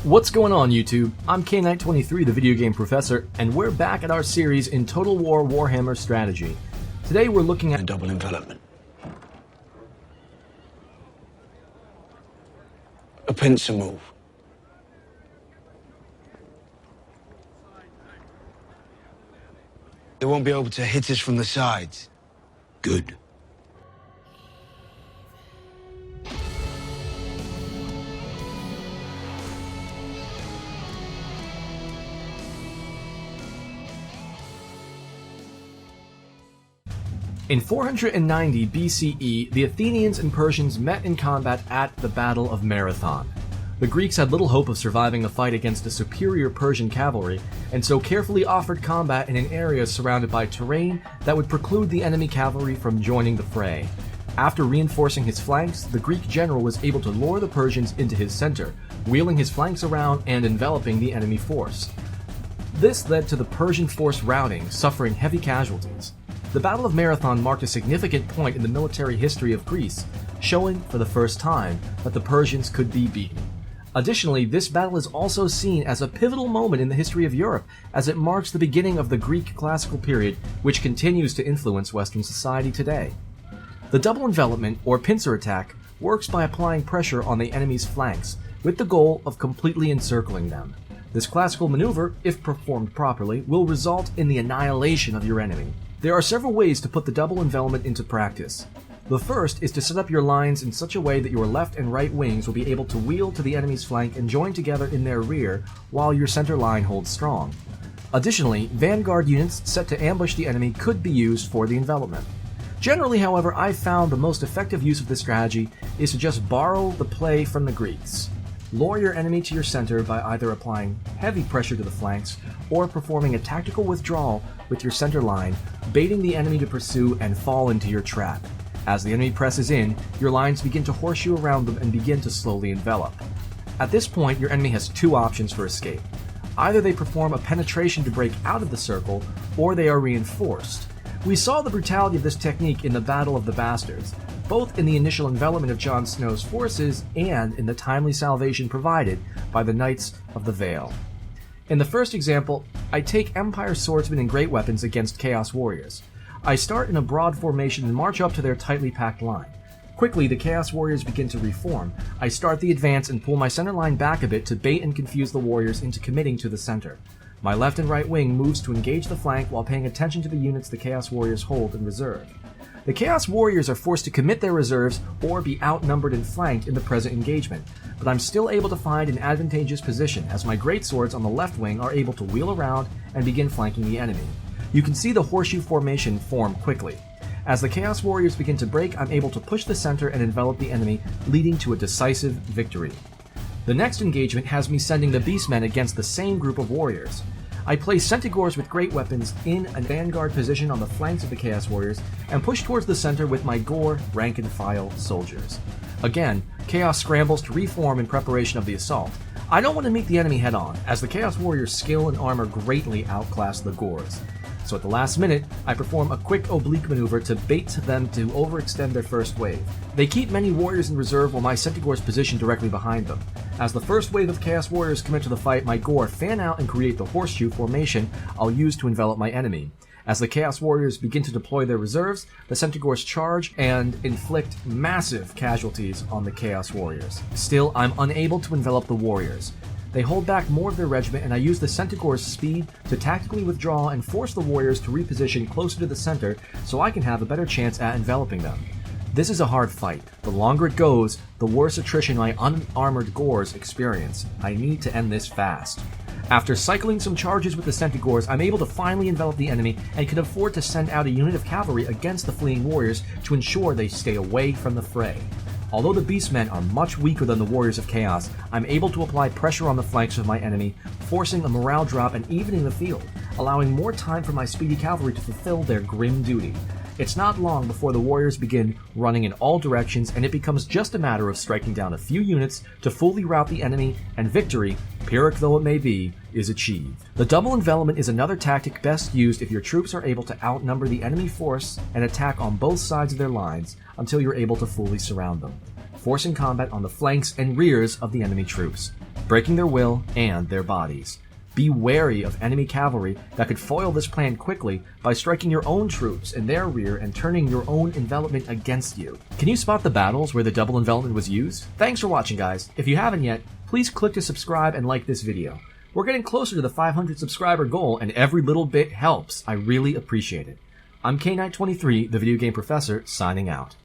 What's going on, YouTube? I'm K-Knight23, the video game professor, and we're back at our series in Total War Warhammer Strategy. Today we're looking at Double Envelopment. A pincer move. They won't be able to hit us from the sides. Good. In 490 BCE, the Athenians and Persians met in combat at the Battle of Marathon. The Greeks had little hope of surviving a fight against a superior Persian cavalry, and so carefully offered combat in an area surrounded by terrain that would preclude the enemy cavalry from joining the fray. After reinforcing his flanks, the Greek general was able to lure the Persians into his center, wheeling his flanks around and enveloping the enemy force. This led to the Persian force routing, suffering heavy casualties. The Battle of Marathon marked a significant point in the military history of Greece, showing for the first time that the Persians could be beaten. Additionally, this battle is also seen as a pivotal moment in the history of Europe, as it marks the beginning of the Greek classical period, which continues to influence Western society today. The double envelopment, or pincer attack, works by applying pressure on the enemy's flanks, with the goal of completely encircling them. This classical maneuver, if performed properly, will result in the annihilation of your enemy. There are several ways to put the double envelopment into practice. The first is to set up your lines in such a way that your left and right wings will be able to wheel to the enemy's flank and join together in their rear while your center line holds strong. Additionally, vanguard units set to ambush the enemy could be used for the envelopment. Generally, however, I've found the most effective use of this strategy is to just borrow the play from the Greeks. Lure your enemy to your center by either applying heavy pressure to the flanks or performing a tactical withdrawal with your center line, baiting the enemy to pursue and fall into your trap. As the enemy presses in, your lines begin to horseshoe around them and begin to slowly envelop. At this point, your enemy has two options for escape. Either they perform a penetration to break out of the circle, or they are reinforced. We saw the brutality of this technique in the Battle of the Bastards, both in the initial envelopment of Jon Snow's forces and in the timely salvation provided by the Knights of the Vale. In the first example, I take Empire swordsmen and great weapons against Chaos Warriors. I start in a broad formation and march up to their tightly packed line. Quickly, the Chaos Warriors begin to reform. I start the advance and pull my center line back a bit to bait and confuse the warriors into committing to the center. My left and right wing moves to engage the flank while paying attention to the units the Chaos Warriors hold in reserve. The Chaos Warriors are forced to commit their reserves or be outnumbered and flanked in the present engagement, but I'm still able to find an advantageous position as my greatswords on the left wing are able to wheel around and begin flanking the enemy. You can see the horseshoe formation form quickly. As the Chaos Warriors begin to break, I'm able to push the center and envelop the enemy, leading to a decisive victory. The next engagement has me sending the Beastmen against the same group of warriors. I place Centaurs with great weapons in a vanguard position on the flanks of the Chaos Warriors and push towards the center with my Gore rank-and-file soldiers. Again, Chaos scrambles to reform in preparation of the assault. I don't want to meet the enemy head-on, as the Chaos Warriors' skill and armor greatly outclass the Gores. So at the last minute, I perform a quick oblique maneuver to bait them to overextend their first wave. They keep many warriors in reserve while my Centaurs position directly behind them. As the first wave of Chaos Warriors commit to the fight, my Gore fan out and create the horseshoe formation I'll use to envelop my enemy. As the Chaos Warriors begin to deploy their reserves, the Centaurs charge and inflict massive casualties on the Chaos Warriors. Still, I'm unable to envelop the warriors. They hold back more of their regiment, and I use the Centaur's speed to tactically withdraw and force the warriors to reposition closer to the center so I can have a better chance at enveloping them. This is a hard fight. The longer it goes, the worse attrition my unarmored Gores experience. I need to end this fast. After cycling some charges with the Centaurs, I'm able to finally envelop the enemy and can afford to send out a unit of cavalry against the fleeing warriors to ensure they stay away from the fray. Although the Beastmen are much weaker than the Warriors of Chaos, I'm able to apply pressure on the flanks of my enemy, forcing a morale drop and evening the field, allowing more time for my speedy cavalry to fulfill their grim duty. It's not long before the warriors begin running in all directions, and it becomes just a matter of striking down a few units to fully rout the enemy, and victory, Pyrrhic though it may be, is achieved. The double envelopment is another tactic best used if your troops are able to outnumber the enemy force and attack on both sides of their lines until you're able to fully surround them, forcing combat on the flanks and rears of the enemy troops. breaking their will and their bodies. Be wary of enemy cavalry that could foil this plan quickly by striking your own troops in their rear and turning your own envelopment against you. Can you spot the battles where the double envelopment was used? Thanks for watching, guys. If you haven't yet, please click to subscribe and like this video. We're getting closer to the 500 subscriber goal, and every little bit helps. I really appreciate it. I'm K-Knight23, the video game professor, signing out.